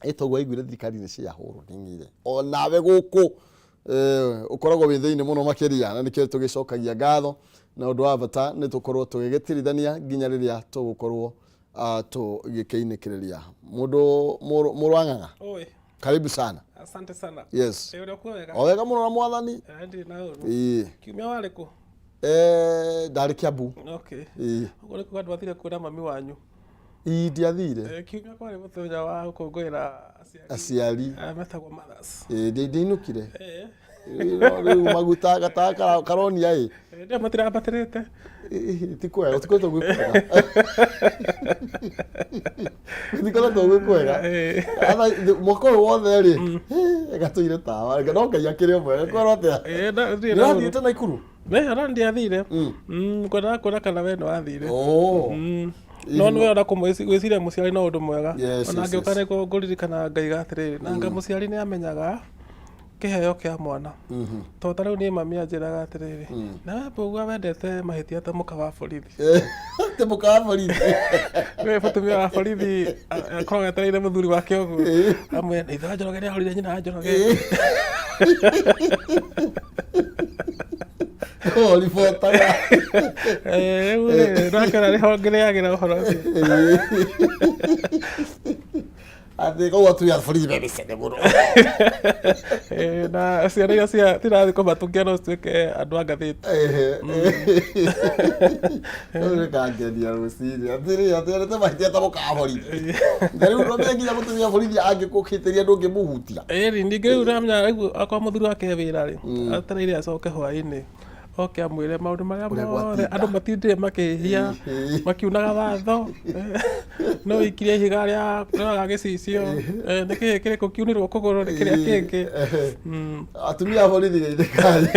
etogwa igwire thirikari ni cia huru ningire onawe guku ukoragwo wi thiini muno makiria na nikio tugicokagia ngatho na undu wa bata ni tukorwo tugigitirithania nginya riria tugukorwo tugikeinikiriria mundu murwanganga oi karibu sana. Asante sana. Yes. Owega muno na mwathani. Ndi na uru. Kiumia wariku? Ndari Kiambu. Okay. Ugore ku andu athire kwira mami wanyu. Ndiathire. Kiumia kwari muthenya wa gukungwira aciari. Metagwo mothers. Ndinukire. Riu maguta gataka karonia ndio matira batirite. Tikwega tikoto gwikwega. Ndikoto gwikwega. Ana mwako wothe ri. Gatuire tawa. Ndoka yakire mwe. Kworote. Ndio tena ikuru. Ara ndiathire. Kwenda kana we no athire. No nwe ora kumwiciria muciari no undu mwega. Ona ngiukane ko nguririkana Ngai gatiriri. Nanga muciari ni amenyaga kiheo kia mwana. To riu ni mami anjiraga atiriri. Na mbuga wendete mahitia ta muka wa borithi. Te muka wa borithi. We fatumia wa borithi akorwo etereire muthuri wake ugu. Amwe ni itha njoroge ni ahorire nyina njoroge. Rifotaga. Rakara riho ngireagira uhoro ucio. Ati ko watu ya borithi bebicene muno. Na ciana iria cia tirathi kumatungia no cituike andu a ngathiti. Ore kangeria ruciri atire te mahitia ta muka wa borithi. Ngari ro nginya mutumia borithi angikukitiria ndungi muhutia. Ningi riu ramenya akwa muthuri wake wira ri atereire acoke hwaini. Okay, amwire maundu maria mothe andu matindire makihia makiunaga watho no ikirie higa ria roga gicicio niki kire kukiunirwo kuguru nikiria kingi atumia borithi thirikari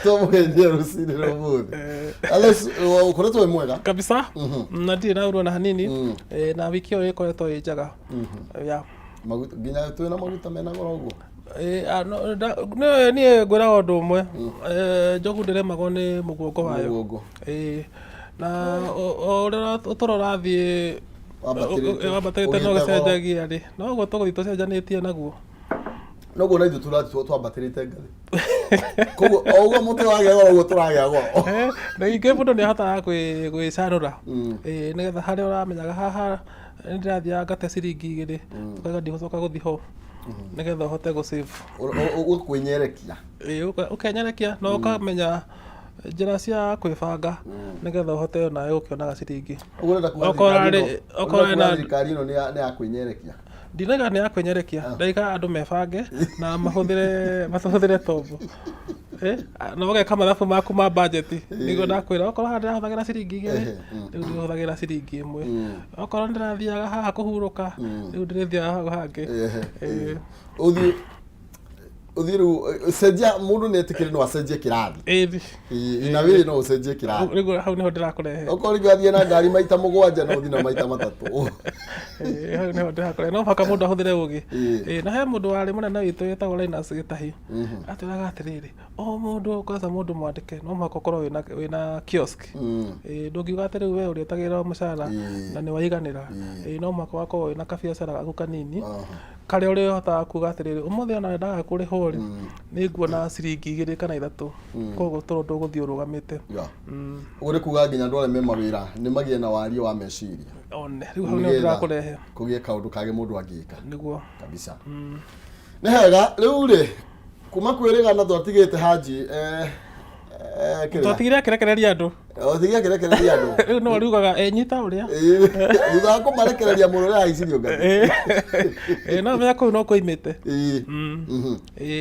tomugendia rucini rumuthi ales ukoretwo mwega kabisa na ndire na urwa na hanini na wiki iyo ikoretwo ijaga ya maguta ginya twina maguta mena goro uguo no ni ngwira undu umwe njogu ndiremagwo ni mugongo wayo na ora utorora thie wabatirite no gacenjagia ri no go tuguthi tucenjanitie naguo noguo na ithu turati twambatirite ngathi koguo oguo mutu wage goro uguo turagea goro na inge mundu ni ahotaga gwicarura nigetha haria uramenyaga haha ndirathia ngate ciringi 2 tukaga ndigucoka guthi ho nigetha hote go save ukwenyerekia ukenyerekia no ukamenya njira cia kwibanga nigetha hote na ukionaga ciringi okora na thirikari ino ni ya kwenyerekia ndinaga ni ya kwenyerekia ndaika andu mebange na mahuthire tobo no ugeka mathabu maku ma budget nigo ndakwira okora handa huthagira ciringi 2 riu huthagira ciringi 1 okora ndirathiaga haha kuhuruka riu ndirithiaga haha hangi uthiru cenjia mundu netikire no acenjie kirathi ina wiri no ucenjie kirathi riu hau niho ndirakurehe okori gathie na ngari maita 7 no thina maita 3 hau niho ndirakurehe no baka mundu ahuthire ugi na he mundu wari munene witu yetagwo Linus Gitahi atiraga atiriri o mundu kwanza mundu mwandike no mwako korwo wina kiosk ndungiuga atiri we uri utagira mucara na ni waiganira no mwako wako wina kabiacara gaku kanini kare uri hota kuga atiriri umuthi ona ndaga kuri hori ni nguona ciringi 2 kana 3 koguo toro guthiurugamite uri kuga nginya ndore mema wira ni magie na wario wa meciria one riu hau ni ndirakurehe kugie kaundu kage mundu angika niguo kabisa ni hega riu ri kuma kwiriga na twatigite haji twatigire kirekereria andu otigia kirekereria andu riu no riugaga nyita uria thutha ko marekereria muno ria icirio ngari no menya ko no koimite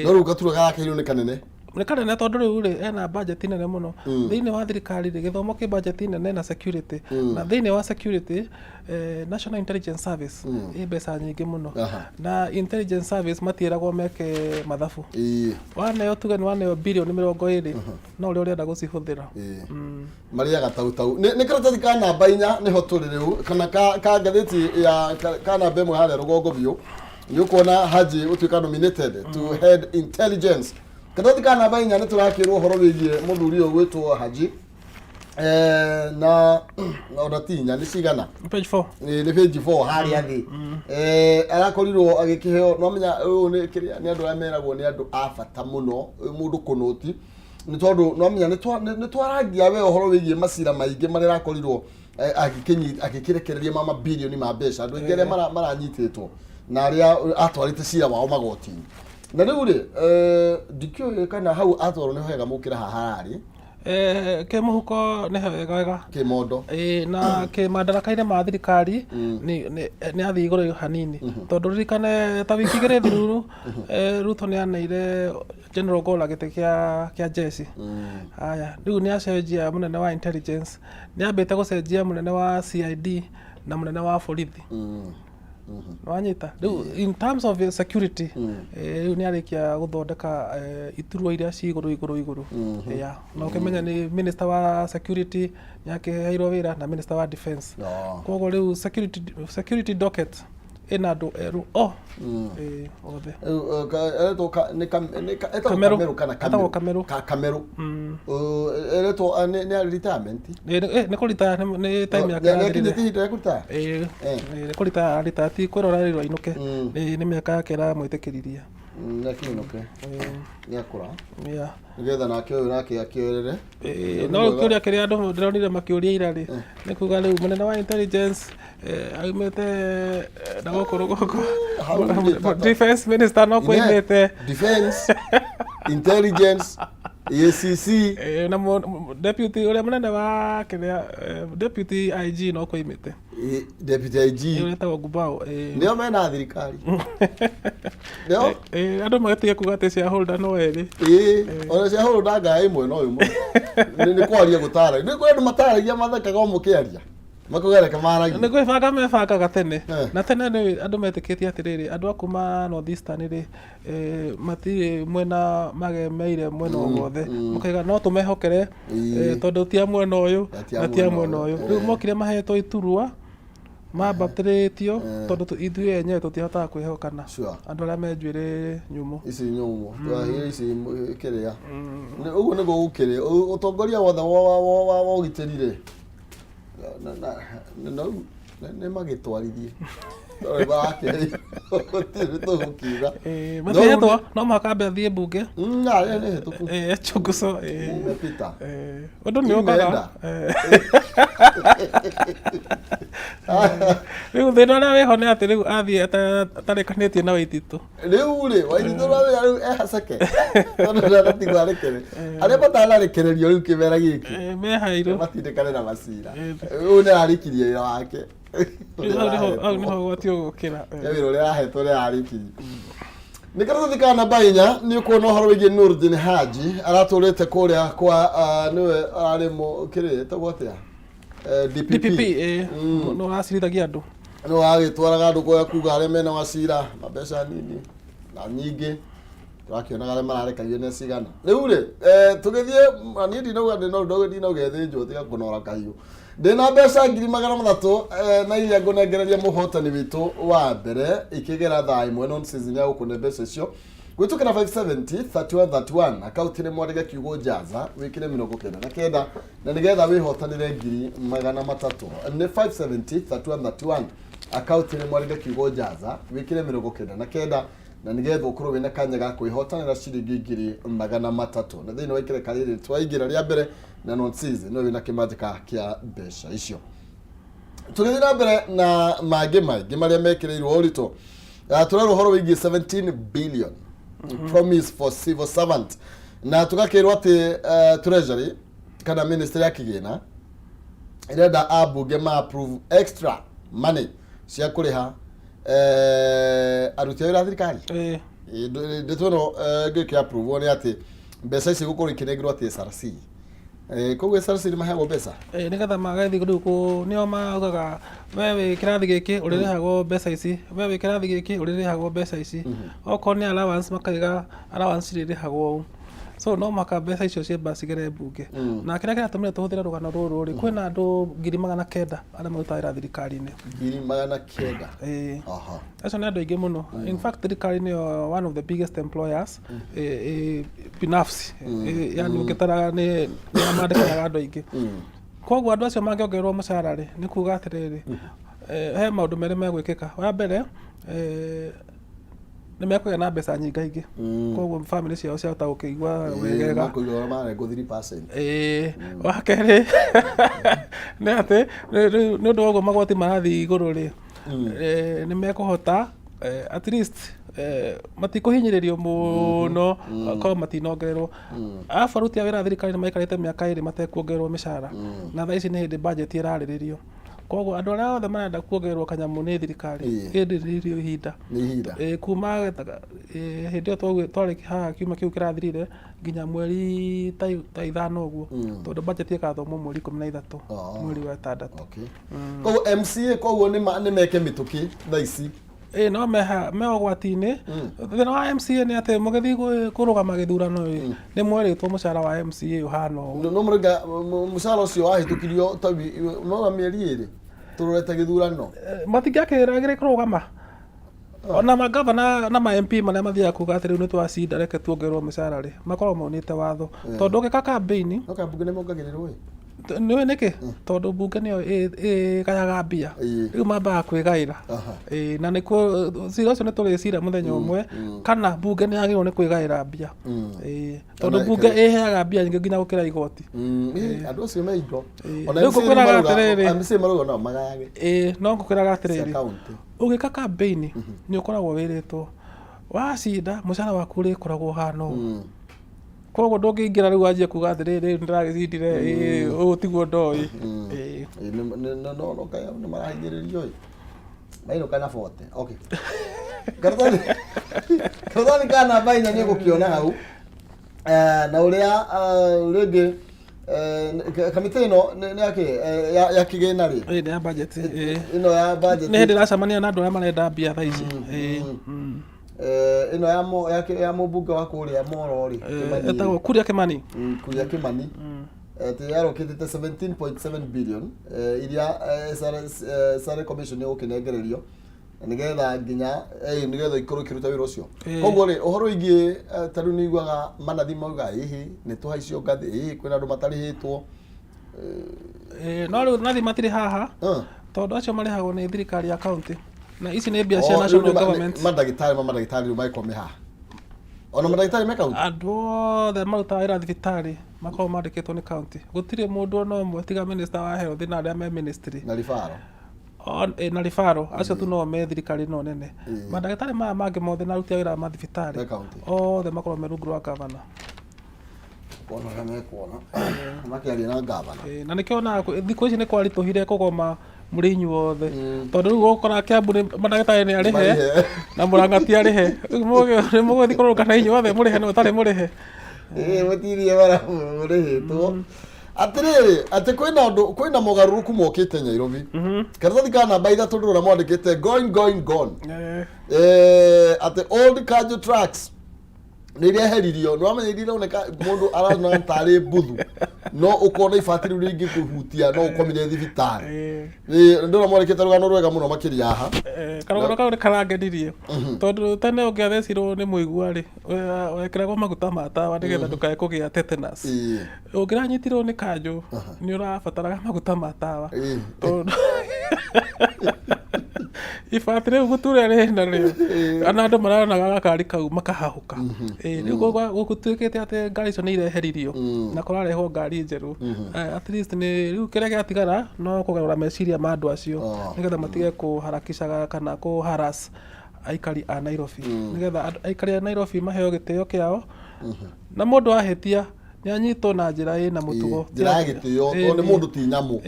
no ruga turaga yake ni kanene ni kanene tondu riu ri ena budget nene muno thiini wa thirikari ri githomo ki budget nene na security na thiini wa security National Intelligence Service mbeca nyingi muno na intelligence service matiragwo meke mathabu wana yo tuge ni wana yo bilioni 20 no ri urenda gucihuthira mariaga tau ni karatathi ka namba 4 niho turi riu kana ka ngathiti ya ka namba 1 haria rugongo biu ni ukona Haji utuika nominated to head intelligence karatathi ka namba 4 ni turakirwo horo wigie muthuri uyu gwitwo Haji na odatinya ni cigana page 4 ni page 4 hari athi arakorirwo agikiheo no menya uyu ni kiria ni andu ameragwo ni andu a bata muno mundu kunoti ni tondu no menya ni twaragia we ohoro wigie macira maingi mari rakorirwo agikirekereria mama bilioni ma mbeca andu ingere maranyititwo na aria atwarite cira wao magoti-ini na riu ri ndikio kana hau atwarwo ni hega mukira harari ke muhuko ne wega ke mondo na ke madaraka-ini ma thirikari ni athi iguru hanini tondu ririkane ta wiki igiri thiru Ruto ni aneire General Gola gite kia jeshi haya riu ni acenjia munene wa intelligence ni ambite gucenjia munene wa CID na munene wa borithi wanyita in terms of security riu ni arikia guthondeka iturwa iria ci iguru ya na ukimenya ni minister wa security nyakiheirwo wira na minister wa defense koguo riu security docket ina andu eru othe Kameru ereto ni retirement ni kurita ni time yake ni kurita ritati kwirora rirwa inuke ni miaka yake ra mwitikiriria ni akura ya nigetha nake uyu nake akioerere no kiuria kiria andu ndironire makiuria ira ri ni kuga riu munene wa intelligence aumete na gukuru defense minister no kuimete defense intelligence ACC na deputy uria munene wa kiria deputy IG no kuimete deputy IG ureta Gubao ndio mena thirikari ndio andu magatige kuga ati shareholder no eri ona shareholder ngai imwe no imwe ni kwaria gutara ni kwendu mataragia mathekaga mukiaria makugereka maragia ni kwibanga mebanga tene na tene ni andu metikitie atiriri andu akuma North Eastern ri matiri mwena magemeire mwena wothe mukaiga no tumehokere tondu tia mwena uyu na tia mwena uyu riu mokire mahetwo iturwa mabatirĩtio tondu ithuĩ enyewe tutihotaga kwĩhokana andu aria menjuĩrĩ nyumu ici nyumu ici kiria uguo niguo gukiri utongoria wothe wa ugitĩri nĩ magĩtwarithie mathiĩtwo no mũhaka athiĩ mbunge chunguco ũndũ nĩ ũkaga rĩu thĩna ũrĩa wĩho nĩ atĩ rĩu athiĩ atarĩkanĩtie na Waititũ rĩu rĩ Waititũ rĩu ehaceke tondũ ndanatigwo arekere arĩa matanarĩkĩrĩrio rĩu kĩmera gĩkĩ mehairũ matindĩkane na macira ũyũ nĩ arĩkirie wĩra wake au niho gwatio gukira wĩra ũrĩa ahetwo nĩ arĩkirie nĩ karathikana namba 4 nĩ ũkuona ũhoro wĩgiĩ Nurdin Haji aratũrĩte kũrĩa kwa nĩwe ararĩ kĩrĩ tagwo atĩa DPP no acirithagia andũ no agĩtwaraga andũ kũrĩa kuga arĩa mena macira mabeca nini na nyingĩ tũrakĩonaga arĩa mararekagia nĩ cigana rĩu rĩ tũgĩthiĩ niĩ ndinauga thĩnjwo tiga kũnora kahiũ ndina mbeca 300,000 na iria ngũnengereria mũhotani witũ wa mbere ikĩgera thaa imwe nonsense ya gũkũne mbeca icio gwĩtũkĩra 570 3131 akaunti nĩ Mwandĩke Kiugo Njaza wĩkĩre 99 na nĩgetha wĩhotanĩre 300,000 nĩ 570 3131 akaunti nĩ Mwandĩke Kiugo Njaza wĩkĩre 99 na nĩgetha ũkorwo wĩna kanya ga kwĩhotanĩra ciringi 300,000 na thĩinĩ wa ikereka rĩrĩ twaingĩra rĩa mbere na nonsense no wĩna kĩmanjĩka kĩa mbeca icio tũgĩthiĩ na mbere na mangĩ maingĩ marĩa mekĩrĩirwo ũritũ tũrarwo ũhoro wĩgiĩ 17 billion promise for civil servant na tũgakĩrwo atĩ treasury kana ministry ya kĩgĩna irenda ambunge ma approve extra money cia kũrĩha aruti a wĩra thirikari ndĩtuono ngĩkĩ approve nĩ atĩ mbeca ici gũkorwo ikĩnengerwo atĩ SRC koguo SRC nĩ maheagwo mbeca nĩgetha magathi rĩu nĩo maugaga we wĩ kĩrathi gĩkĩ ũrĩrĩhagwo mbeca ici we wĩ kĩrathi gĩkĩ ũrĩrĩhagwo mbeca ici okorwo nĩ allowance makaiga allowance irĩrĩhagwo so no maka mbeca icio ciamba cigere mbunge na kĩrĩa kĩratũmire tũhũthĩre rũgano rũrũ rĩ kwĩna andũ 900,000 arĩa marutaga thirikari-inĩ 900,000 acio nĩ andũ aingĩ mũno in fact thirikari nĩyo one of the biggest employers binafsi yani ũngĩtara nĩ mandĩkanaga andũ aingĩ koguo andu acio mangiongererwo mucara ri ni kuga atiriri he maundu mere megwikika wa mbere nĩ mekũgĩa na mbeca nyingaingĩ koguo family ciao ciahota gũkĩigua wegega wa kerĩ nĩ atĩ nĩ ũndũ wa ũguo magoti marathiĩ igũrũ rĩ nĩ mekũhota at least matikũhinyĩrĩrio mũno korwo matinongererwo arabu aruti a wĩra thirikari nĩ maikarĩte mĩaka 2 matekuongererwo mĩcara na thaa ici nĩ hĩndĩ budget ĩrarĩrĩrio koguo andũ arĩa othe marenda kuongererwo kanyamũ nĩ thirikari hĩndĩ rĩrĩ ihinda kuma hĩndĩ ĩyo twarĩkia haha kiumia kĩu kĩrathirire nginya mweri ta 5 ũguo tondũ budget ĩkathomwo mweri 13 mweri wa 6 koguo MCA koguo nĩ meke mĩtũkĩ thaa ici no me ũgwati-inĩ thĩna wa MCA nĩ atĩ mũgĩthiĩ kũrũgama gĩthurano nĩ mwerĩtwo mũcara wa MCA ũhana ũũ no mũrĩnga mũcara ũcio wahĩtũkirio no mĩeri 2 tũrorete gĩthurano matingĩakĩragĩrĩ kũrũgama ona magavana na ma MP marĩa mathiaga kuga atĩ rĩu nĩ twacinda reke tuongererwo mĩcara rĩ makorwo monete watho tondũ ũgĩka campaign no kambunge nĩ mongagĩrĩrwo nĩwe nĩkĩ tondũ mbunge nĩyo ĩgayaga mbia rĩu mambaga kwĩgaĩra na nĩkuo cira ũcio nĩ tũrĩcira mũthenya ũmwe kana mbunge nĩ yagĩrĩirwo nĩ kwĩgaĩra mbia tondũ mbunge ĩheaga mbia nyingĩ nginya gũkĩra igoti andũ acio me indo rĩu ngũkwĩraga atĩrĩrĩ MCA marauga no magayage no ngũkwĩraga atĩrĩrĩ ũgĩka campaign nĩ ũkoragwo wĩrĩtwo wacinda mũcara waku ũrĩkoragwo ũhana ũũ koguo ndũngĩingĩra rĩu wanjie kuga atĩrĩrĩ nĩndĩragĩcindire ũũ tiguo ndoĩ no kaya nĩ marahinyĩrĩrio Maina kana 40 okay karthani kana Maina nĩ gũkĩona hau na ũrĩa rĩngĩ kamĩtĩ ĩno nĩ ya kĩgĩna rĩ ya budget ĩno ya budget nĩ hĩndĩ ĩracemania na andũ arĩa marenda mbia thaa ici ino ya mũmbunge wa kũrĩa Moro rĩ etagwo Kuguuria Kimani yarokĩtĩte 17.7 billion iria Sare Commission ũkĩnengererio nĩgetha nginya nĩgetha ikorwo ikĩruta wĩra ũcio koguo rĩ ũhoro ingĩ tarĩu nĩ iguaga manathi mauga hihi nĩ tũhaicio ngathĩ hihi kwĩna andũ matarĩhĩtwo no rĩu nathi matirĩ haha tondũ acio marĩhagwo nĩ thirikari ya county na ici nĩ mbia cia national government mandagĩtarĩ maikome haha ona mandagĩtarĩ me county andũ othe marutaga wĩra thibitarĩ makorwo mandĩkĩtwo nĩ county gũtirĩ mũndũ ona ũmwe tiga minister wa health na arĩa me ministry na ribaro na ribaro acio tu no me thirikari no nene mandagĩtarĩ maya mangĩ mothe na aruti a wĩra ma thibitarĩ othe makorwo me rungu rwa gavana kuona ũrĩa mekuona makĩaria na gavana na nĩkĩo ona thikũ ici nĩ kwaritũhire kũgoma mũrĩ inyuothe tondũ rĩu ũgũkora Kiambu mandagĩtarĩ nĩ arĩhe na Mũrang'a ti arĩhe nĩ mũgũthiĩ kũrũrũngana inyuothe mũrĩhe nĩ ũtarĩ mũrĩhe mũtirie bara mũrĩhĩtwo atĩrĩrĩ atĩ kwĩna mogarũrũku mokĩte Nairobi karatathi ka namba 3 ndũrona mwandĩkĩte gone atĩ old cargo trucks nĩ ireheririo nĩ wamenya iria ironeka mũndũ arona tarĩ mbuthu no ũkona ibati rĩu rĩngĩ kũhutia no ũkomire thibitarĩ ndĩrona mwandĩkĩte rũgano rwega mũno makĩria haha karũgano kau nĩ karangenirie tondũ tene ũngĩathecirwo nĩ mũigua-rĩ wekĩragwo maguta ma tawa nĩgetha ndũkae kũgĩa tetanus ũngĩranyitirwo nĩ kanjũ nĩ ũrabataraga maguta ma tawa tondũ ibati rĩu gũturĩa rĩna rĩo ana andũ mararonaga gakari kau makahahũka rĩu gũtuĩkĩte atĩ ngari icio nĩ ireheririo na kũrarehwo ngari njerũ at least nĩ rĩu kĩrĩa gĩatigara no kũgarũra meciria ma andũ acio nĩgetha matige kũharakicaga kana kũharas aikari a Nairobi nĩgetha aikari a Nairobi maheo gĩtĩo kĩao na mũndũ ahĩtia nĩ anyitwo na njĩra ĩna mũtugo njĩra gĩtĩo tondũ nĩ mũndũ ti nyamũ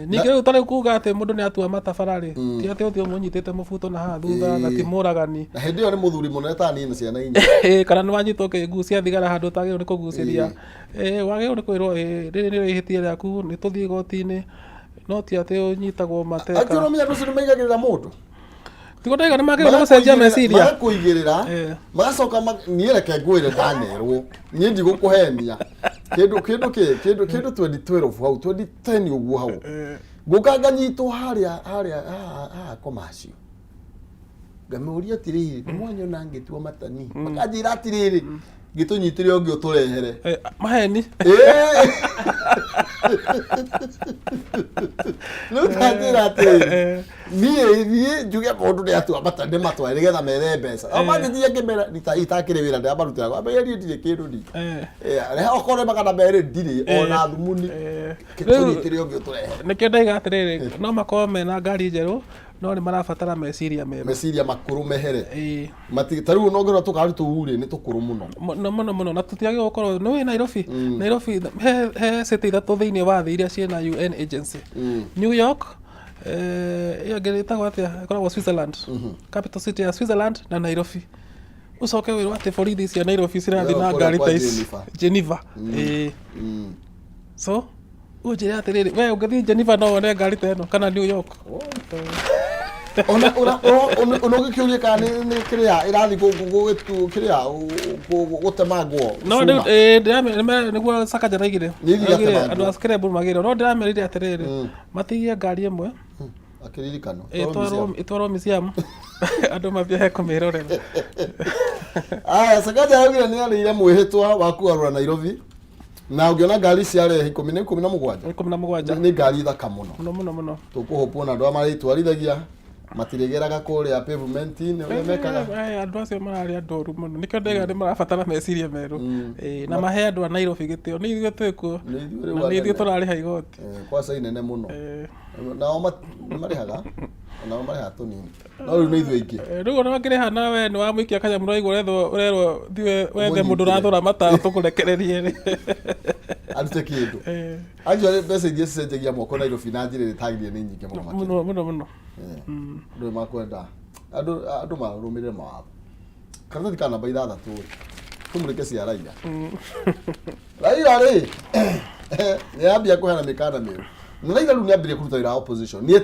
ningĩ rĩu tarĩ kuga atĩ mũndũ nĩ atua matabararĩ ti atĩ ũthiĩ mũnyitĩte mũbuto na haha thutha na ti mũragani na hĩndĩ ĩyo nĩ mũthuri mũnene ta niĩ na ciana inya kana nĩ wanyitwo ũkĩgucia thigara handũ ũtagĩrĩirwo nĩ kũgucĩria wagĩrĩirwo nĩ kwĩrwo rĩrĩ nĩrĩo ihĩtia rĩaku nĩ tũthiĩ igoti-inĩ no ti atĩ ũnyitagwo mateka akĩrũmia andũ ũcio nĩ maigagĩrĩra mũndũ tigo ndaiga nĩ magĩrĩirwo gũcenjia meciria magakũigĩrĩra magacoka niĩ reke ngwĩre ndanerwo niĩ ndigũkũhenia kĩndũ 2012 hau 2010 ũguo hau ngũka nganyitwo harĩa komacio ngamũria atĩrĩrĩ nĩ mwanyona ngĩtua matani makanjĩra atĩrĩrĩ gĩtũnyitĩre ũngĩ ũtũrehere maheni No tandira ate. Niĩ njuge mũndũ nĩ atua matande matwa nĩgetha mere mbeca. Amagĩthiĩ ngĩmera itakĩrĩ wĩra ndĩa marutĩra. Amenya ndirĩ kĩndũ ndi. Reha okorwo magana merĩ ndirĩ ona thumuni. Kĩtũnyitĩre ũngĩ ũtũrehe. Nĩkĩo ndaiga atĩrĩrĩ no makorwo mena ngari njerũ no nĩ marabatara meciria mega. Meciria makũrũ mehere. Ta rĩu no ngĩrwo tũkari tũurĩ nĩ tũkũrũ mũno. Mũno na tũtiagĩrĩirwo gũkorwo nĩ Nairobi. Nairobi he city ithatũ thĩinĩ wa thĩ iria ciĩna UN agency. New York, ĩyo ĩngĩ ĩtagwo atĩa ĩkoragwo Switzerland. Capital city ya Switzerland na Nairobi. Ucoke wĩrwo atĩ borithi cia Nairobi cirathiĩ na ngari ta ici. Geneva. So unjĩre atĩrĩrĩ we ũngĩthiĩ Geneva no wone ngari ta ĩno kana New York. Ona ũgĩkĩũria kana nĩ kĩrĩa ĩrathiĩ gũgĩtu kĩrĩa gũtemangwo. No nĩguo Sakaja araigire. Andũ a Scrabble magĩrĩirwo no ndĩramerire atĩrĩrĩ matigie ngari ĩmwe akĩririkano ĩtwarwo museum andũ mambia kũmĩrorera. Sakaja araugire nĩ arĩire mwĩhĩtwa wa kũgarũra Nairobi na ũngĩona ngari ciarehe 17 nĩ ngari thaka mũno. Tũkũhũpwo na andũ arĩa marĩtwarithagia matirĩgeraga kũrĩa pavement-inĩ ũrĩa mekaga. Andũ acio mararĩ andũ oru mũno nĩkĩo ndaiga nĩ marabatara meciria merũ na mahe andũ a Nairobi gĩtĩo nĩ ithuĩ twĩkuo na nĩ ithuĩ tũrarĩha igoti kwaca inene mũno nao marĩhaga nao marĩhaga tũnini no rĩu nĩ ithuĩ aingĩ rĩu ona ngĩrĩha nawe nĩ wamũikia kanyamũ ũraigua ũrerwo thiĩ wethe mũndũ ũrathũra mataaro tũkũrekererie rĩ arute kĩndũ actually mbeca iria cicenjagia moko Nairobi na njĩra ĩtagĩrĩire nĩ nyingĩ mũno ndũ makwenda andũ marũmĩrĩre mawatho karatathi ka namba 6 tumũrĩke cia Raila rĩ nĩ ambia kũheana mĩkana mĩerũ na Raila rĩu nĩ ambirie kũruta wĩra wa opposition nĩ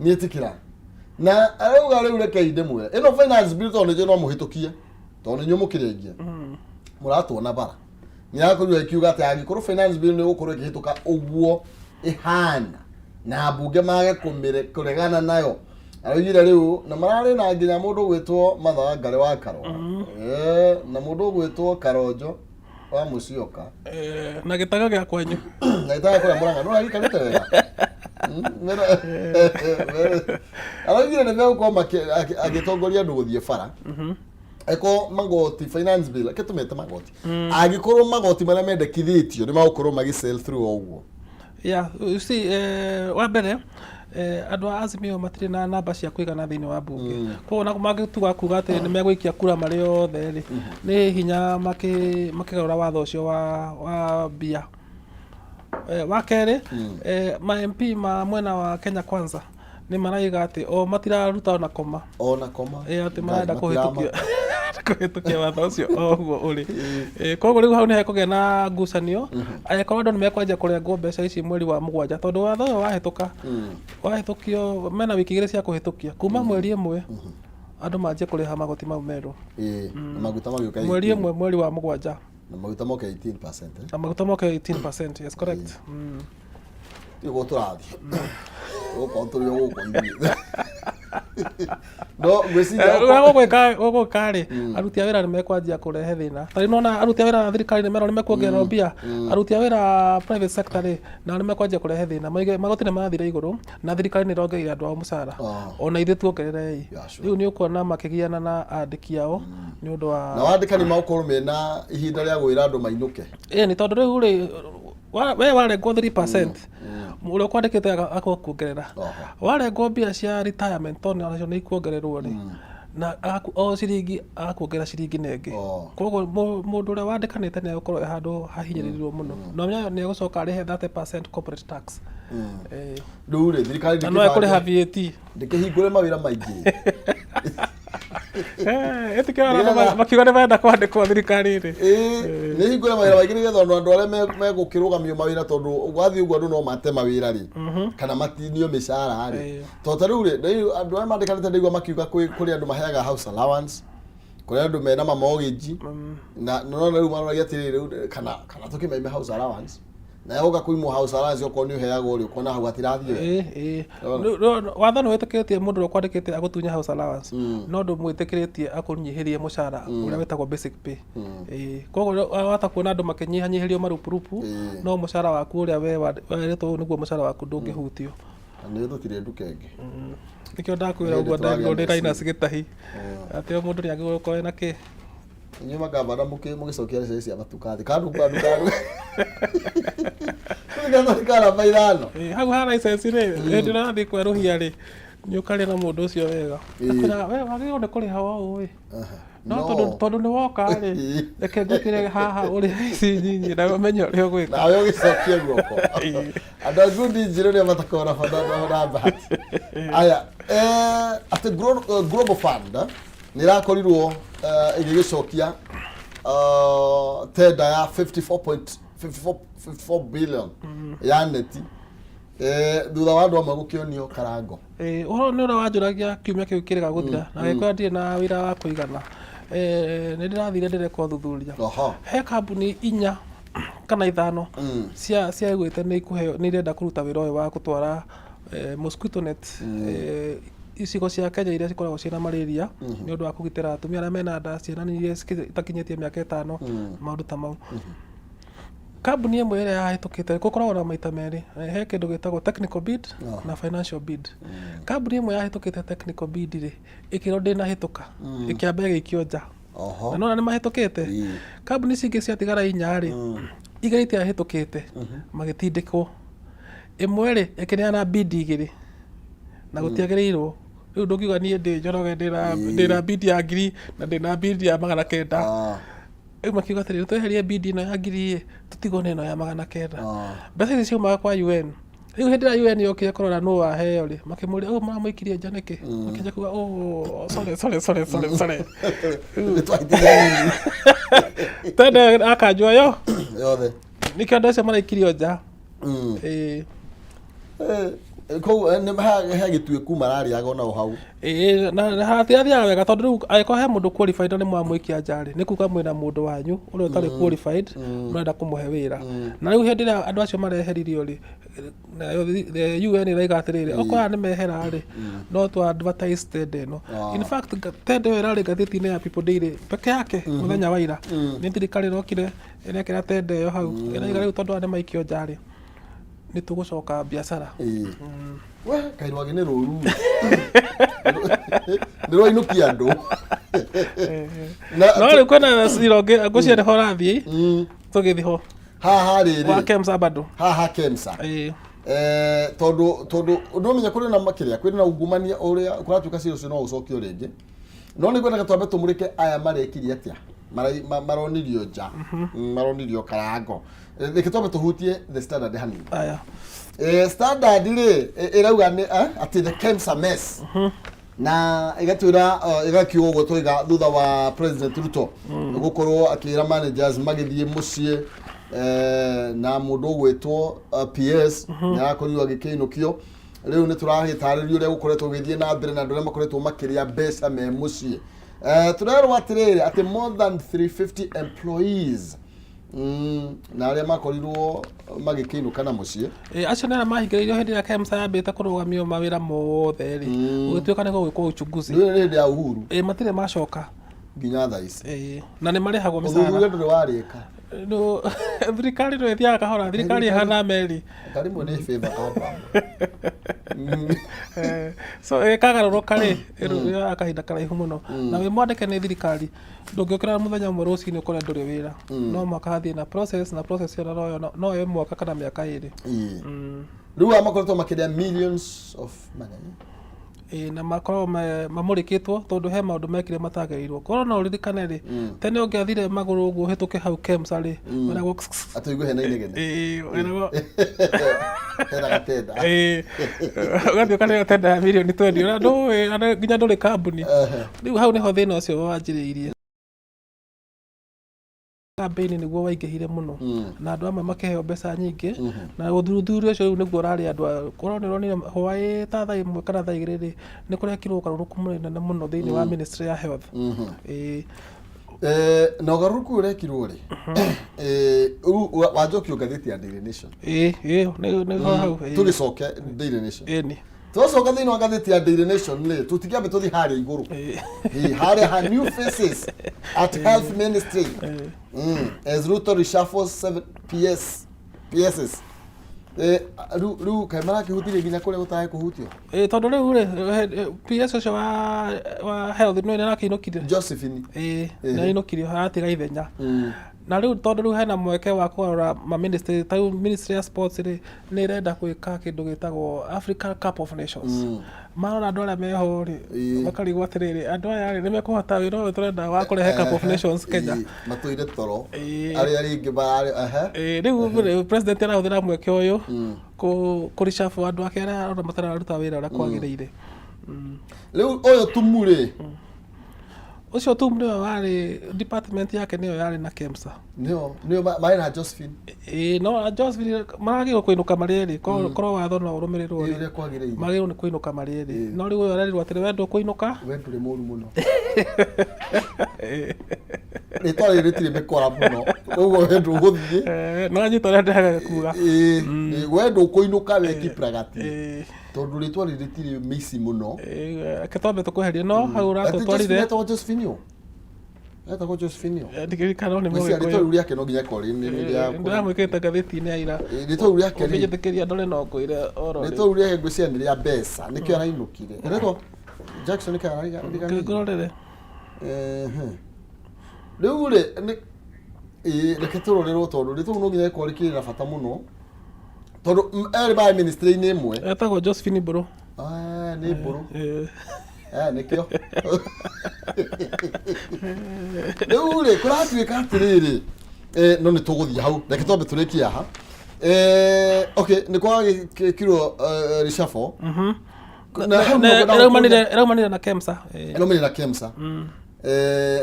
etĩkĩra na arauga rĩu reke indemwe ĩno finance bill tondũ no mũhĩtũkie tondũ nĩ nyũmũkĩrengia mũratũona bara nĩ akorirwo ikiuga atĩ angĩkorwo finance bill nĩ gũkorwo ĩkĩhĩtũka ũguo ĩhana na mbunge mage kũregana nayo araugire rĩu na mararĩ na nginya mũndũ gwĩtwo Mathaga Ngare wa Karo na mũndũ gwĩtwo Karonjo wa Musyoka na gĩtaga gĩa kwanyu na gĩtaga kũrĩa Mũrang'a no agikarĩte wega araugire nĩ megũkorwo agĩtongoria andũ gũthiĩ bara eko magoti finance bill ketumete magoti agĩkorwo magoti marĩa mendekithĩtio nĩ magũkorwo magĩ-sell through ũguo. You see, wa mbere andũ a Azimio matirĩ na namba cia kũigana thĩinĩ wa mbunge koguo na magĩtuga kuga atĩ nĩ megũikia kura marĩ othe rĩ nĩ hinya makĩgarũra watho ũcio wa mbia. Wa kerĩ ma MP ma mwena wa Kenya Kwanza nĩ maraiga atĩ o matiraruta ona koma atĩ marenda kũhĩtũkia watho ũcio oguo ũrĩ koguo rĩu hau nĩ hekũgĩa na ngucanio angĩkorwo andũ nĩ mekwanjia kũrengwo mbeca ici mweri wa 7 tondũ watho ũyũ wahĩtũkio mena wiki 2 cia kũhĩtũkia kuma mweri 1 andũ manjie kũrĩha magoti mau merũ maguta magĩũka mweri 1 mweri wa 7 na maguta moka 18%. Na maguta moka 18%, yes correct. Yo tũrathiĩ. Gũkũ tũrĩ gũkũ ithuĩ. No gwĩciria gũgũka rĩ aruti a wĩra nĩ mekwanjia kũrehe thĩna. Tarĩ nona aruti a wĩra thirikari nĩ merwo nĩ mekuongerera mbia. Aruti a wĩra private sector rĩ na nĩ mekwanjia kũrehe thĩna. Magoti nĩ mathira igũrũ na thirikari nĩ ĩrongerera andũ ao mũcara. Ona ithuĩ tuongerere rĩu nĩ ũkuona makĩgiana na andĩki ao nĩ ũndũ wa na wandĩka nĩ magũkorwo mena ihinda rĩa gwĩra andũ mainũke. Nĩ tondũ rĩu rĩ we warengwo 3% ũrĩa kwandĩkĩte akuongerera warengwo mbia cia retirement tondũ nacio nĩ ikuongererwo rĩ na o ciringi akuongerera ciringi nengĩ koguo mũndũ ũrĩa wandĩkanĩte nĩ egũkorwo handũ hahinyĩrĩirio mũno na nĩ egũcoka arĩhe 30% corporate tax. Rĩu rĩ thirikari no ekũrĩha VAT ndĩkĩhingũre mawĩra maingĩ makiuga nĩ marenda kwandĩkwo thirikari rĩ nĩ hingũre mawĩra maingĩ nĩgetha andũ arĩa megũkĩrũgamio mawĩra tondũ gwathiĩ ũguo andũ no mate mawĩra rĩ kana matinio mĩcara rĩ tondũ rĩu rĩ andũ arĩa mandĩkanĩte ndaigua makiuga kũrĩ andũ maheaga house allowance kũrĩ andũ mena mortgage na no rĩu maroragia atĩrĩrĩ kana tũkĩmaime house allowance na yoga kuimwo house allowance oko ni uheagwo ri ukona hau atirathie watho no wetĩkĩrĩtie mũndũ ũrĩa kwandĩkĩte agũtunya house allowance no ndũ mwĩtĩkĩrĩtie akũnyihirie mũcara ũrĩa wĩtagwo basic pay koguo wata kuona andũ makĩnyihanyihirio marupurupu no mũcara waku ũrĩa we wĩrĩtwo nĩguo mũcara waku ndũngĩhutio nĩ thukire nduka ĩngĩ nikio ndakwĩra ũguo ndarigwo nĩ Linus Gĩtahi atĩ o mũndũ nĩagĩrĩirwo gũkorwo ena kĩ Nyo magabara mũgĩcokia rĩcĩ cia matukathi kandu nĩgetha ikara maithano hau ha license rĩ hĩndĩ ũrathiĩ kwerũhia rĩ nĩũkaria na mũndũ ũcio wega akwĩra we wagĩrĩirwo nĩ kũrĩha ũũ no tondũ nĩ woka rĩ reke ngũkĩre haha ũrĩa ici nyinyi na ũmenye ũrĩa ũgwĩka nawe ũgĩcokie guoko andũ a ngundi njirũ nĩ matakora bata na bahati aya atĩ global fund nĩ ĩrakorirwo ĩgĩgĩcokia tenda ya 54 billion ya neti thutha wa andũ amwe gũkĩonio karango ũhoro nĩ ũrĩa wanjũragia kiumia kĩu kĩrĩga gũthira na gĩkorwo ndirĩ na wĩra wa kũigana nĩ ndĩrathire ndĩreka ũthuthuria he kambuni 4 kana 5 ciaiguĩte nĩ irenda kũruta wĩra ũyũ wa gũtwara mosquito net icigo cia Kenya iria cikoragwo ciĩna malaria nĩ ũndũ wa kũgitĩra atumia arĩa mena nda, ciana iria itakinyĩtie mĩaka 5 maũndũ ta mau. Kambuni ĩmwe ĩrĩa yahĩtũkĩte gũkoragwo na maita merĩ, he kĩndũ gĩtagwo technical bid na financial bid. Kambuni ĩmwe yahĩtũkĩte technical bid rĩ ĩkĩrwo ndĩnahĩtũka ĩkĩamba ĩgĩikio nja. Na no nĩ mahĩtũkĩte. Kambuni cingĩ ciatigara 4 rĩ igĩrĩ itiahĩtũkĩte magĩtindĩkwo. Ĩmwe rĩ ĩkĩneana bid 2 na gũtiagĩrĩirwo. Rĩu ndũngiuga niĩ ndĩ njoroge ndĩna bid ya 1000 na ndĩna bid ya 900. Rĩu makiuga atĩrĩrĩ tweherie bid ĩno ya 1000 tũtigwo na ĩno ya 900. Mbeca ici ciumaga kwa UN. Rĩu hĩndĩ ĩrĩa UN yokire kũrora nũ waheo rĩ makĩmũria mũramũikirie nja nĩkĩ? Makĩnja kuuga sorry. Tende akanjua yo yothe nĩkĩo andũ acio maraikirio nja. Ko nĩ gĩtuĩku mararĩaga na hau na hatiathiaga wega tondũ rĩu angĩkorwo he mũndũ qualified nĩ mwamũikia njarĩ nĩ kuuga mwĩna mũndũ wanyu ũrĩa ũtarĩ qualified mũrenda kũmũhe wĩra. Na rĩu hĩndĩ ĩrĩa andũ acio mareheririo rĩ UN ĩraiga atĩrĩrĩ okorwo nĩ mehera rĩ no tũ advertise tende ĩno. In fact tende ĩyo ĩrarĩ ngathĩti-inĩ ya People Daily peke yake mũthenya wa ira nĩ thirikari ĩrokire ĩrekĩra tende ĩyo hau ĩraiga rĩu tondũ nĩ maikio njarĩ nĩ tũgũcoka biacara. We kairwage nĩ rũru ndĩroinũkia andũ no rĩu kwĩna cironge ngũciere ho rathiĩ tũgĩthiĩ ho haha rĩrĩ wa Kemsa bado haha Kemsa tondũ ndũmenya kũrĩ na makĩria kwĩna na ungumania ũrĩa kũratuĩka ciĩcio no ũcokio rĩngĩ no nĩ kwenda twambe tũmũrĩke aya marekirie atĩa maronirio nja maronirio karango reke twambe tũhutie the standard hanini aya standard rĩ ĩrauga nĩ atĩ the Kemsa mess na igatwĩra ĩgakiuga ũguo tũiga thutha wa President Ruto gũkorwo akĩra managers magĩthiĩ mũciĩ na mũndũ ũgwĩtwo PS nĩarakorirwo agĩkĩinũkio. Rĩu nĩ tũrahĩtarĩrio ũrĩa gũkoretwo gũgĩthiĩ na mbere na andũ arĩa makoretwo makĩrĩa mbeca me mũciĩ. Tũrerwo atĩrĩrĩ atĩ more than 350 employees na arĩa makorirwo magĩkĩinũka na mũciĩ acio nĩ arĩa mahingĩrĩirio hĩndĩ ĩrĩa Kemsa yambĩte kũrũgamio mawĩra mothe rĩ gũgĩtuĩka nĩ gũgĩkwo uchunguzi hĩndĩ ya Uhuru matirĩ macoka nginya thaa ici na nĩ marĩhagwo mĩcara. Ũthuthuria ndũrĩ warĩka no thirikari no ĩthiaga kahora thirikari ĩhana meri karimũ nĩ favor kamba so kagarũrũka rĩ ĩrũya akahinda karaihu mũno na wĩ mwandĩke nĩ thirikari ndũngĩũkĩra mũthenya ũmwe rũcinĩ ũkore ndũrĩ wĩra no mwaka hathiĩ na process ĩyo no yo mwaka kana mĩaka 2 rĩu makoretwo makĩrĩa millions of money na makorwo mamũrĩkĩtwo tondũ he maũndũ mekire matagĩrĩirwo. Korwo no ũririkane rĩ tene ũngĩathire magũrũ ũguo hĩtũke hau Kemsa rĩ wĩragwo atũigwe hena inegene wĩragwo hena gatenda ũgathiĩ ũkaneo tenda ya mirioni 20 na ndũĩ nginya ndũrĩ kambuni. Rĩu hau nĩho thĩna ũcio wanjĩrĩirie. Campaign nĩguo waingĩhire mũno na andũ amwe makĩheo mbeca nyingĩ na ũthuthuria ũcio rĩu nĩguo ũrarĩ andũ korwo nĩ ũronire hwaĩ ta thaa 1 kana thaa 2 rĩ nĩ kũrekirwo ũgarũrũku mũnene mũno thĩinĩ wa Ministry ya Health. na ugaruku urekirwo ri wanjoki ngatheti ya Daily Nation ne hau tugicoke Daily Nation ni tucoka thini wa ngatheti ya Daily Nation ni tutikiambe tuthi haria iguru haria ha new faces at health ministry as Ruto reshuffles 7 PSs ru kaimara kihutire nginya kule gutahe kuhutio tondu riu ri PS ucio wa health no ina kinukire Josephine na inukire atiga ithenya na riu tondu riu hena mweke wa kwarora ma ministry ta ministry ya sports ri ni renda gwika kindu gitagwo African Cup of Nations marona andu aria meho ri makarigwo atiriri andu aya ri nimekuhota wira uyu turenda wa kurehe Cup of Nations Kenya matuire toro aria ringi bari riu president arahuthira mweke uyu ku reshuffle andu ake aria arona matararuta wira uria kwagiriire riu uyu tumuri ucio tu ndio wari department yake niyo yari na KEMSA niyo Maina Josephine no Josephine maragirwo kuinuka mariri korwo watho no urumirirwo ri kwagiriire magirwo ni kuinuka mariri no riu uyu arerirwo atiri wendo kuinuka wendure muru muno ni tore ritire mekora muno ugo wendo guthie no anyita ria ndaga kuga ni wendo kuinuka we kipragati tondu ritwa ritire misi muno ketombe tukuheria no hau ratutwarire eto Josephine ndikirikana ni mwe ritwa ria ke no nginya kori ni ya ndamwikite ngatheti ni aira ritwa ria ke nginyithikiria ndore no kwire oro ritwa ria ke ngwiciani ria besa nikio arainukire rego Jackson ka ngorore riu ri reke turorerwo tondu ritwa no nginya kori kirira bata muno tondu eri ba ministry ni imwe etagwo Josephine bro ni bro nikio riu ri kuratuika atiriri no ni tuguthia hau reke twambe turikia ha okay ni kwa kiro reshuffle na raumanire na KEMSA raumanire na KEMSA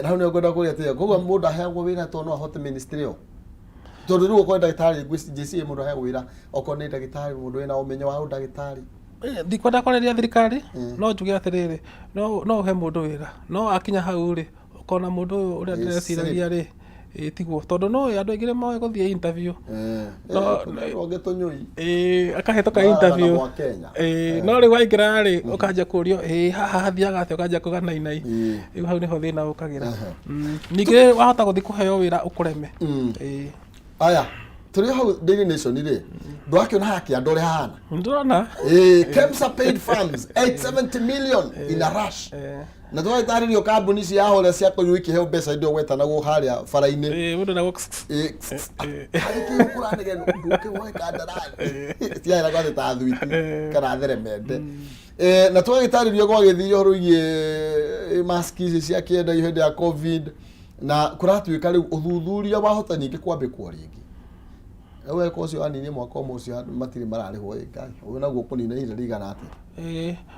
na hau ni ngwenda kuria atia koguo mundu aheagwo wira to no ahote ministry yo tondu riu kwa ndagitari JC mundu aheagwo wira okorwo ni ndagitari mundu wina umenyo wa ndagitari ndikwenda kwareria thirikari no njuge atiriri no he mundu wira no akinya hau ri ukona mundu uria ndireciragia ri tiguo tondu no andu aingire moe guthie interview no getunyui akahetoka interview no ri waingira ri ukanja kurio haha hathiaga atia ukanja kuganainai riu hau niho thina ukagira ningire wahota guthi kuheo wira ukureme aya turi hau Daily Nation ri ndwakiona haki andu ri hana ndurona KEMSA paid funds 870 million in a rush na tuwa itaririo kambuni cia hore cia kuyuiki heo mbeca ndio gwetanaguo haria bara-ini mundu na kuranege nduke woe kandarani tia ira gwate ta thwiti kana theremende na tuwa itaririo gwa githio rugie maski cia kienda ihende ya covid na kuratuika riu uthuthuria wahota ningi kwambikwo ringi ewe ko cio anini mwaka umwe cio matiri mararihwo ngai uyu naguo kunina ihinda rigana ati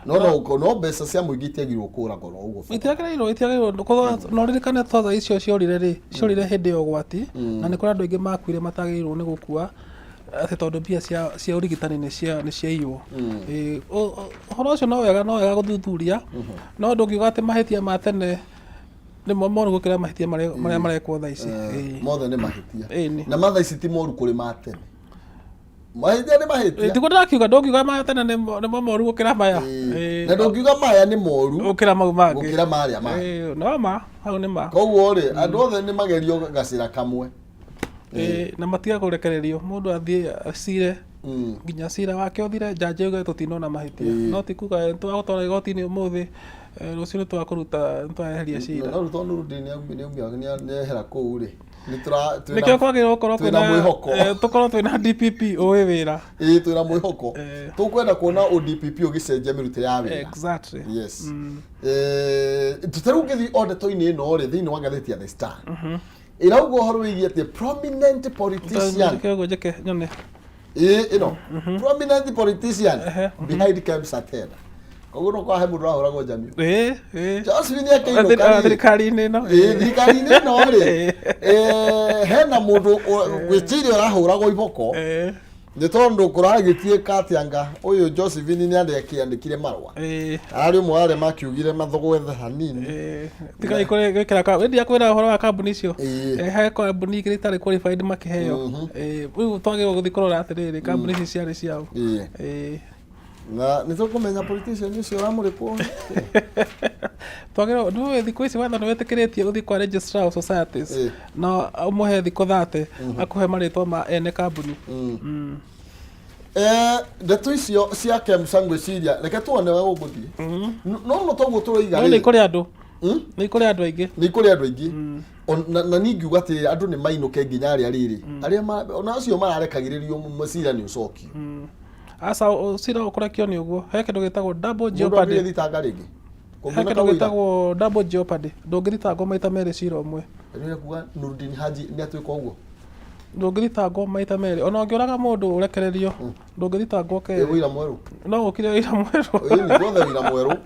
no mbeca cia muingi itiagirwo kuragwo no uguo itiagirwo no ririkane toza icio ciorire hindi ya ugwati na ni kuri andu aingi makuire matagirwo ni gukua ati tondu mbia cia urigitani ni ciaiywo horo ucio no wega guthuthuria no ndungiuga ati mahitia ma tene ni moru gukira mahitia maria marekwo tha ici mothe ni mahitia na matha ici ti moru kuri matene mahitia ni mahitia ndiko ndakiuga ndungiuga ma tene ni moru gukira maya na ndungiuga maya ni moru gukira mau mangi gukira maria ma no ma hau ni ma koguo ri andu othe ni magerio gacira kamwe na matiga kurekererio mundu athie acire nginya cira wake uthire jaji uga tutinona mahitia no tikuga twagutwara igoti-ini umuthi rucio ni twakuruta twaheria cira no ruto nurudi ni ehera kuu ri nikio kwagirwo gukorwo tukorwo twina DPP uwi wira twina mwihoko tukwenda kuona DPP ugicenjia mirutire ya wira exactly yes tutaru ngithi audit-ini ino ri thiini wa ngatheti ya The Star irauga uhoro wigie ati prominent politician njeke nyone prominent politician behind KEMSA tena koguo no kwa he mundu rahuragwo jamio Josephine akeino thirikari-ini no thirikari-ini no ri hena mundu gwiciria rahuragwo iboko nä tondå kå ragä tie katianga å yå Josephine nä andä akä marwa arä mwe arä makiugire mathogwethe hanini tigai gwä kä ra wendia kwä ra å horo wa kambuni icio he kambuni igä rä tarä qualified makä heo rä u twagä gå thiä kå rora atä rä rä kambuni ici ciarä ciao na nä tå kå menya politician å cio ramå rä kwo twagä rwo thikå ici watho nä wetä kä rä tie å thiä kwa registrar of societies na må he thikå 30 akå he marä twa ma ene kambuni ndeto icio cia Kemsa ngwĩciria reke tuone we ũgũthiĩ no tũguo tũroiga nĩ kũrĩ andũ nĩ kũrĩ andũ aingĩ na ningiuga atĩ andũ nĩ mainũke nginya arĩa rĩrĩ arĩa ona acio mararekagĩrĩrio macira nĩ ũcokio asa cira ũkũrekio nĩ ũguo he kĩndũ gĩtagwo double jeopardy mũndũ thitanga rĩngĩ he kĩndũ gĩtagwo double jeopardy ndũngĩthitangwo maita merĩ cira ũmwe nĩ kuga Nurdin Haji nĩ atuĩka ũguo ndũngĩthitangwo maita merĩ ona ũngĩũraga mũndũ ũrekererio ndũngĩthitangwo kerĩ wĩira mwerũ no ũkire wĩira mwerũ nĩ tuothe wĩira mwerũ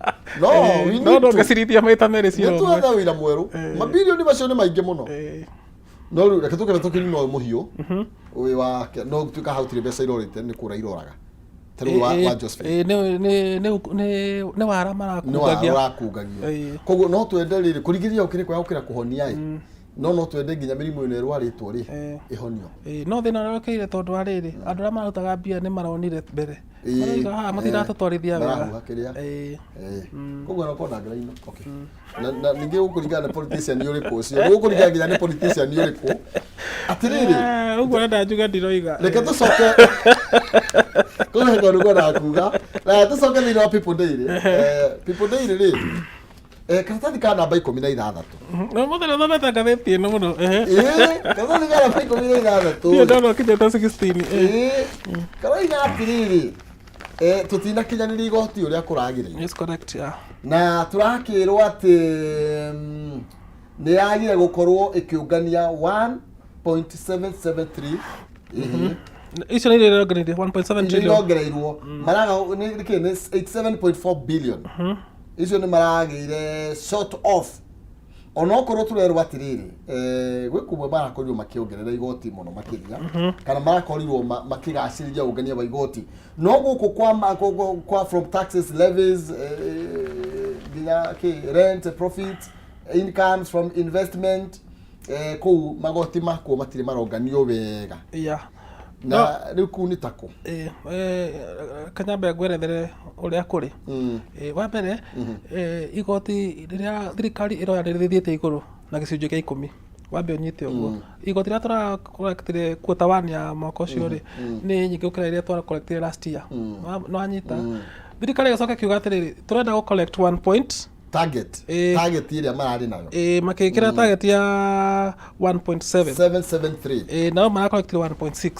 no ndũngĩcirithia maita merĩ cira ũmwe nĩ tuothe wĩira mwerũ mabilioni macio nĩ maingĩ mũno no rĩu reke tũkĩre tũkĩrima mũhiũ ũyũ wake no gũtuĩka hau tirĩ mbeca irorĩte nĩ kũra iroraga tarĩu wa Josephine nĩ wara marakungagio koguo no twende rĩrĩ kũringĩrĩria ũkĩrĩ kwa kũhonia no twende nginya mĩrimũ ĩno ĩrwarĩtwo rĩ ĩhonio no thĩna ũrĩa ũkĩire tondũ wa rĩrĩ andũ arĩa marutaga mbia nĩ maronire mbere marauga haha matiratũtwarithia wega koguo no kona ngĩra ino na ningĩ gũkũringana na politician ũrĩkũ ũcio gũkũringana nginya nĩ politician ũrĩkũ atĩrĩrĩ ũguo arenda njuge ndiroiga reke tũcoke kũrega nĩguo nakuga na tũcoke thĩinĩ wa people daily rĩ karatathi ka namba 16 no mũthenya thomete ngathĩti ĩno mũno karatathi ka namba 16 niĩ ndona ũkinyĩte 16 karoiga atĩrĩrĩ tũtinakinyanĩria igoti ũrĩa kũragĩrĩire yes correct na tũrakĩrwo atĩ nĩ yagire gũkorwo ĩkĩũngania 1.773 icio nĩ irongereire 1.7 trillion irongereirwo maraga nĩ 87.4 billion icio nĩ maragĩire short off ona okorwo tũrerwo atĩrĩrĩ gwĩ kumwe marakorirwo makĩongerera igoti mũno makĩria kana marakorirwo makĩgacĩrithia ũngania wa igoti no gũkũ kwa from taxes levies nginya rent profit incomes from investment kũu magoti makuo matirĩ maronganio wega na rĩu kũu nĩ takũ kanyambe ngwerethere ũrĩa kũrĩ wa mbere igoti rĩrĩa thirikari ĩroyanĩrĩrĩte igũrũ na gĩcunjĩ kĩa 10 wambe ũnyite ũguo igoti rĩrĩa tũrakorektire quota 1 ya mwaka ũcio rĩ nĩ nyingĩ gũkĩra rĩrĩa twakorektire last year no anyita thirikari ĩgacoka kiuga atĩrĩrĩ tũrenda gũ collect 1 point target iria mararĩ nayo makĩkĩra target ya 1.773 nao marakorektire 1.6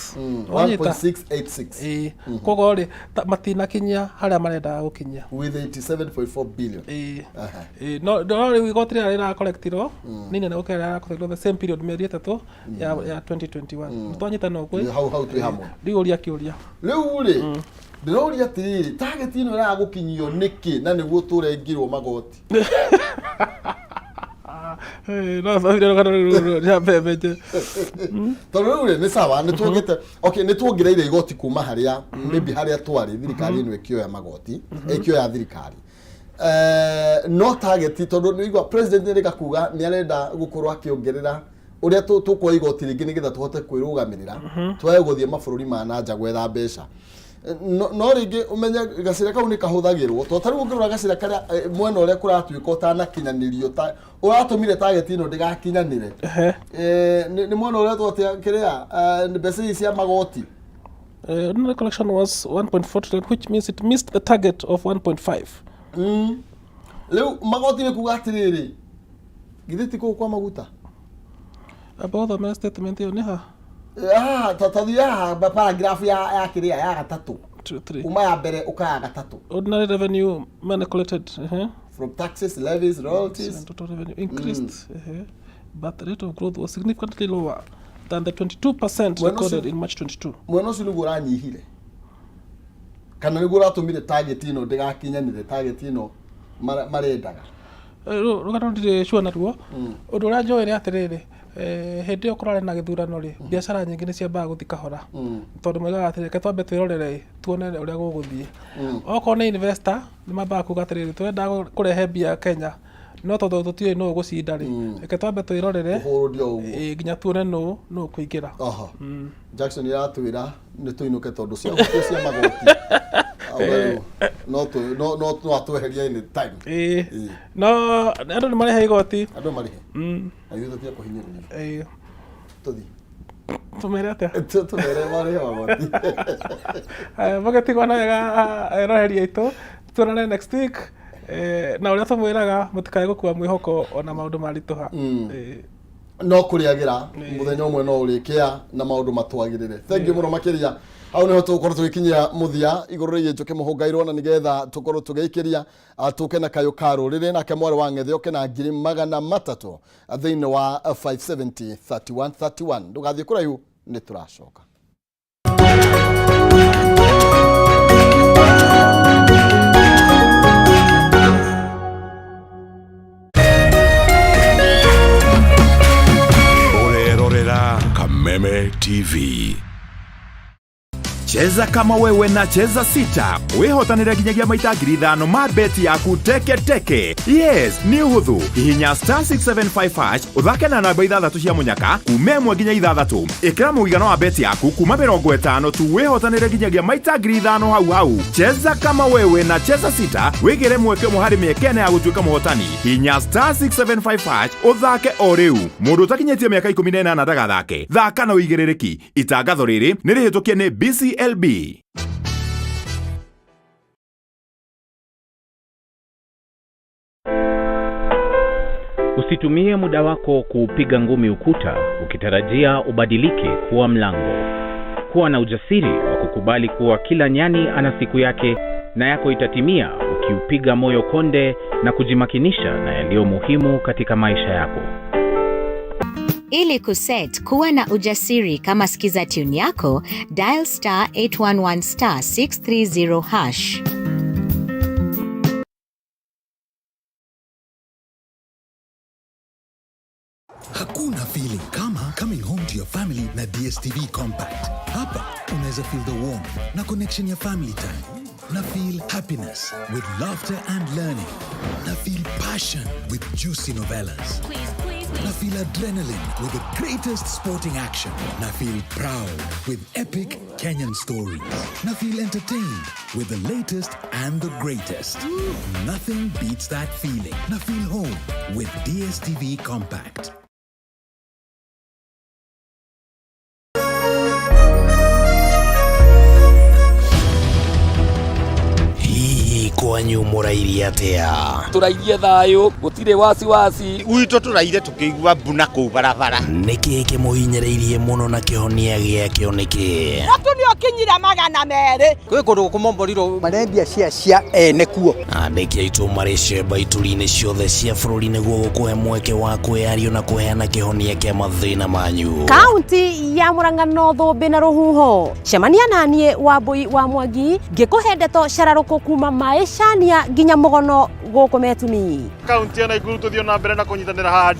1.686 koguo rĩ matinakinyia harĩa marendaga gũkinyia with 87.4 billion no rĩu igoti rĩrĩa rĩrakorektirwo nĩ nene gũkĩra rĩrĩa rĩrakorektirwo the same period mĩeri 3 ya 2021 twanyitana ũguo hau twĩ hamwe rĩu ũria kĩũria rĩu rĩ ndĩroria atĩrĩrĩ target ĩno ĩragũkinyio nĩkĩ na nĩguo tũrengirwo magoti no tondũ rĩu rĩ nĩ sawa nĩ tuongereire igoti kuma harĩa maybe harĩa twarĩ thirikari ĩno ĩkĩoya magoti ĩkĩoya thirikari no target tondũ nĩigua president nĩ kuga nĩ arenda gũkorwo akĩongerera ũrĩa tũkwa igoti rĩngĩ nĩgetha tũhote kwĩrũgamĩrĩra twage gũthiĩ mabũrũri ma nanja gwetha mbeca no rĩngĩ ũmenye gacĩra kau nĩ kahũthagĩrwo to tarĩu ũngĩrora gacĩra karĩa mwena ũrĩa kũratuĩka ũtanakinyanĩrio ũratũmire target ĩno ndĩgakinyanĩre nĩ mwena ũrĩa twatĩa kĩrĩa mbeca ici cia magoti the collection was 1.4 trillion which means it missed the target of 1.5 rĩu magoti nĩ kuga atĩrĩrĩ githĩ ti kũu kwa maguta about the statement ĩyo nĩ ha tathathi ya paragraph ya kĩrĩa ya gatatũ uma ya mbere ũkaya gatatũ ordinary revenue money collected from taxes levies royalties and total revenue increased but the rate of growth was significantly lower than the 22% recorded in March 22 mwena ũcio nĩguo ũranyihire kana nĩguo ũratũmire target ĩno ndĩgakinyanire target ĩno marendaga rũgano ndirĩ sure natuo ũndũ ũrĩa njoĩ nĩ atĩrĩrĩ hindi yo kurare na githurano ri biacara nyingi ni ciambaga guthi kahora tondu mwigaga atiri ke twambe twirorere tuone uria guguthie oko ni investor ni mambaga kuga atiri twenda kurehe mbia Kenya no tondu tutiwe no gucinda ri ke twambe twirorere nginya tuone no kuingira Jackson yatwira ni tuinuke tondu cia magoti no atweheria in time no andu ni marehe igoti andu marehe ayu tutia kuhinyiriria tuthi tumere atia tumere marehe magoti magati kwana wega roheria itu tuonane next week na uria tumwiraga mutikae gukua mwihoko ona maundu marituha no kuriagira muthenya umwe no urikia na maundu matwagirire thank you muno makiria au niho tukorwo tugikinyia muthia iguru ri NJUKI MUHUNGA IRUA na nigetha tukorwo tugikiria tuke na kayo karo riri na kemware wa ngethe oke na 300 thiini wa 570 3131 ndugathie kuraihu ni turacoka Meme TV. Cheza kama wewe na cheza sita. Wihotanire nginyagia maita 5,000 ma beti yaku teke teke. Yes, ni uhuthu. Hihinya *675# uthake na namba 6 cia munyaka kume 1 nginya 6. Ikira muigano wa beti yaku kuma 50 tu wihotanire nginyagia maita 5,000 hau. Cheza kama wewe na cheza sita. Wigire mweke muhari miekene ya gutuika muhotani. Hihinya *675# uthake o riu. Mundu utakinyetie miaka 18 ndagathake. Thaka na uigirereki. Itangatho riri ni rihitukie ni BCLB. Usitumie muda wako kupiga ngumi ukuta ukitarajia ubadilike kuwa mlango. Kuwa na ujasiri wa kukubali kuwa kila nyani ana siku yake na yako itatimia ukiupiga moyo konde na kujimakinisha na yaliyo muhimu katika maisha yako. Ili kuset kuwa na ujasiri kama sikiza tune yako, dial *811*630#. Hakuna feeling kama coming home to your family na DSTV Compact. Hapa unaweza feel the warmth na connection ya family time. Na feel happiness with laughter and learning. Na feel passion with juicy novellas. Na feel adrenaline with the greatest sporting action. Na feel proud with epic Kenyan stories. Na feel entertained with the latest and the greatest. Nothing beats that feeling. Na feel home with DSTV Compact. Kwanyu murairie atia turairie thayo gutire wasi gwito turaire tukigwa mbuna ku barabara niki kimuhinyereirie muno na kihonia giake oniki atu ni okinyira 200 kwi kundu kumomboriro marendia cia ene kuo andiki aitu marishe baituri-ini ciothe cia bururi niguo gukuhe mweke wa kwiario na kuheana kihonia kia mathina manyu. Kaunti ya Murang'a North bina ruhuho cemania nanie Wambui wa Mwangi ngikuhe ndeto cararuku kuma maishania nginya mugono guku metumi. Kaunti ya Naikuru tuthio na mbere na kunyitanira handu